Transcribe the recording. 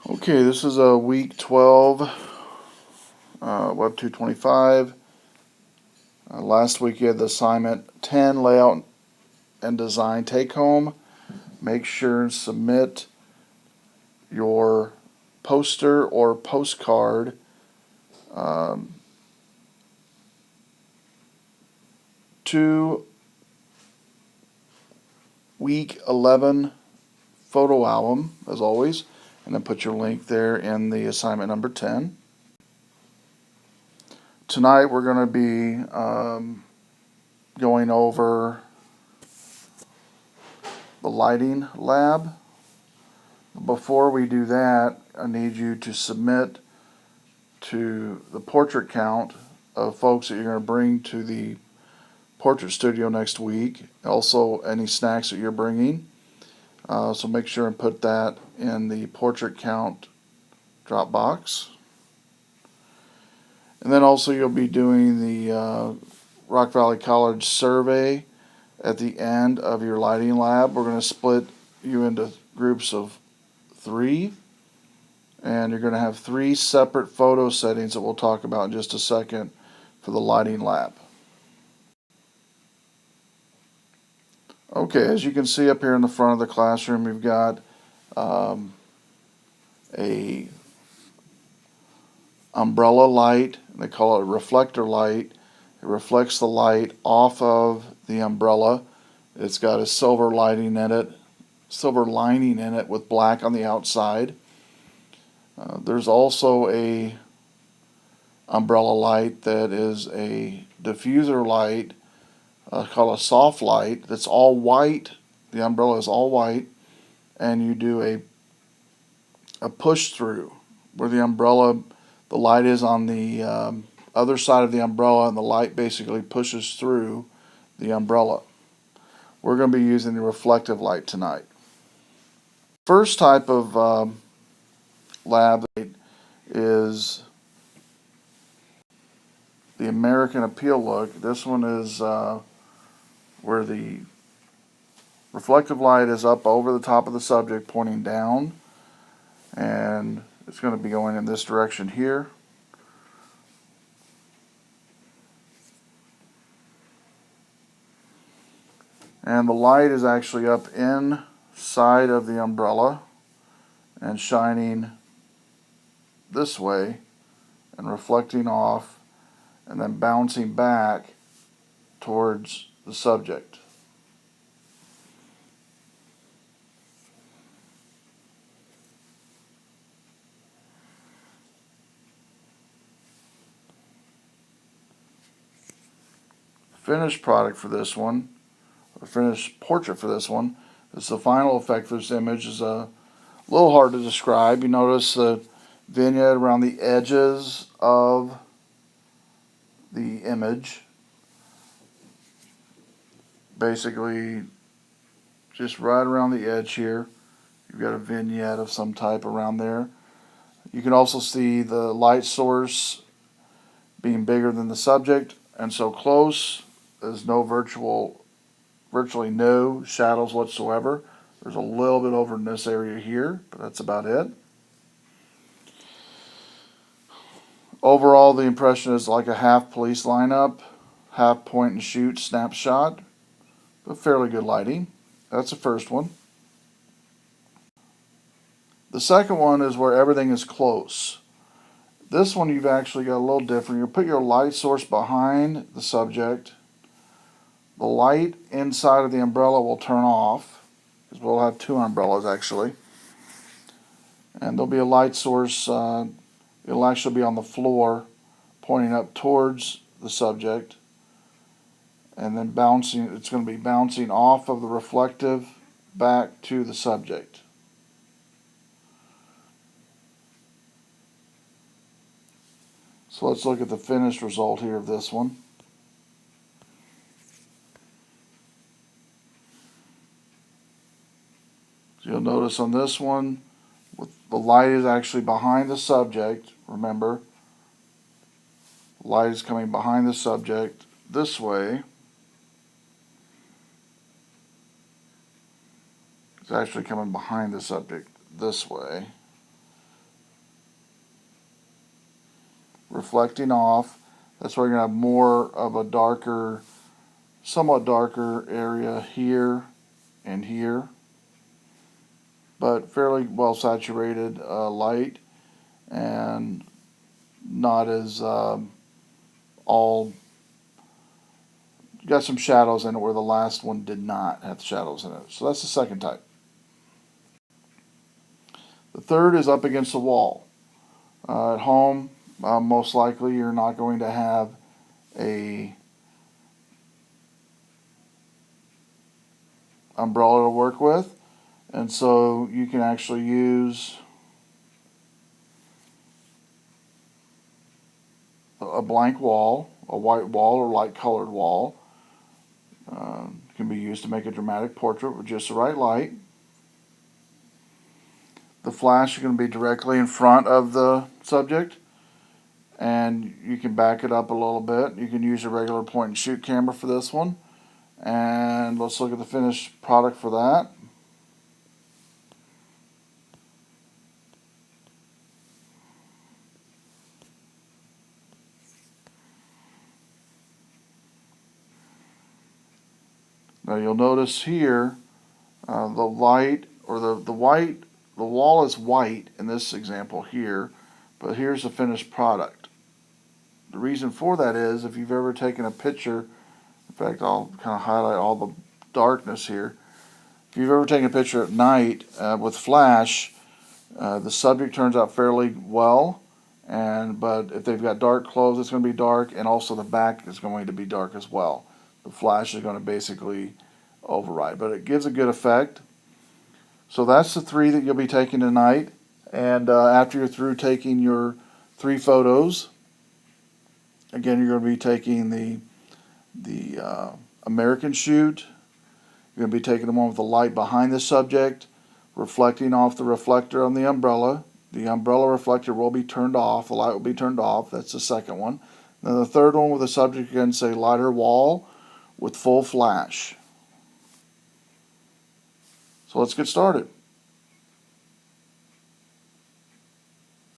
Okay, this is a week 12, web225. Last week you had the assignment 10, layout and design take home. Make sure and submit your poster or postcard to week 11 photo album, as always, and then put your link there in the assignment number 10. Tonight we're going to be going over the lighting lab. Before we do that, I need you to submit to the portrait count of folks that you're going to bring to the portrait studio next week. Also, any snacks that you're bringing. So make sure and put that in the portrait count drop box. And then also you'll be doing the Rock Valley College survey at the end of your lighting lab. We're going to split you into groups of 3, and you're going to have 3 separate photo settings that we'll talk about in just a second for the lighting lab. Okay, as you can see up here in the front of the classroom, we've got a umbrella light. They call it a reflector light. It reflects the light off of the umbrella. It's got a silver lining in it with black on the outside. There's also a umbrella light that is a diffuser light called a soft light that's all white. The umbrella is all white, and you do a push through where the light is on the other side of the umbrella, and the light basically pushes through the umbrella. We're going to be using the reflective light tonight. First type of lab is the American Appeal look. This one is where the reflective light is up over the top of the subject pointing down, and it's going to be going in this direction here. And the light is actually up inside of the umbrella and shining this way and reflecting off and then bouncing back towards the subject. Finished product for this one, or finished portrait for this one, is the final effect for this image is a little hard to describe. You notice the vignette around the edges of the image. Basically, just right around the edge here, you've got a vignette of some type around there. You can also see the light source being bigger than the subject, and so close there's virtually no shadows whatsoever. There's a little bit over in this area here, but that's about it. Overall, the impression is like a half police lineup, half point and shoot snapshot, but fairly good lighting. That's the first one. The second one is where everything is close. This one you've actually got a little different. You put your light source behind the subject. The light inside of the umbrella will turn off, because we'll have 2 umbrellas actually. And there'll be a light source, it'll actually be on the floor pointing up towards the subject. And then it's going to be bouncing off of the reflective back to the subject. So let's look at the finished result here of this one. So you'll notice on this one, the light is actually behind the subject. Remember, the light is coming behind the subject this way. It's actually coming behind the subject this way. reflecting off. That's where you're going to have more of a darker, somewhat darker area here and here, but fairly well saturated light, and not as all, got some shadows in it where the last one did not have shadows in it. So that's the second type. The third is up against the wall. At home, most likely you're not going to have a umbrella to work with, and so you can actually use a blank wall, a white wall or light colored wall. Can be used to make a dramatic portrait with just the right light. The flash is going to be directly in front of the subject, and you can back it up a little bit. You can use a regular point and shoot camera for this one. And let's look at the finished product for that. Now you'll notice here the light, or the white, the wall is white in this example here, but here's the finished product. The reason for that is if you've ever taken a picture, in fact I'll kind of highlight all the darkness here. If you've ever taken a picture at night with flash, the subject turns out fairly well, but if they've got dark clothes, it's going to be dark, and also the back is going to be dark as well. The flash is going to basically override, but it gives a good effect. So that's the three that you'll be taking tonight. And after you're through taking your 3 photos, again, you're going to be taking the American shoot. You're going to be taking the one with the light behind the subject, reflecting off the reflector on the umbrella. The umbrella reflector will be turned off. The light will be turned off. That's the second one. Then the third one with the subject, again, say lighter wall with full flash. So let's get started.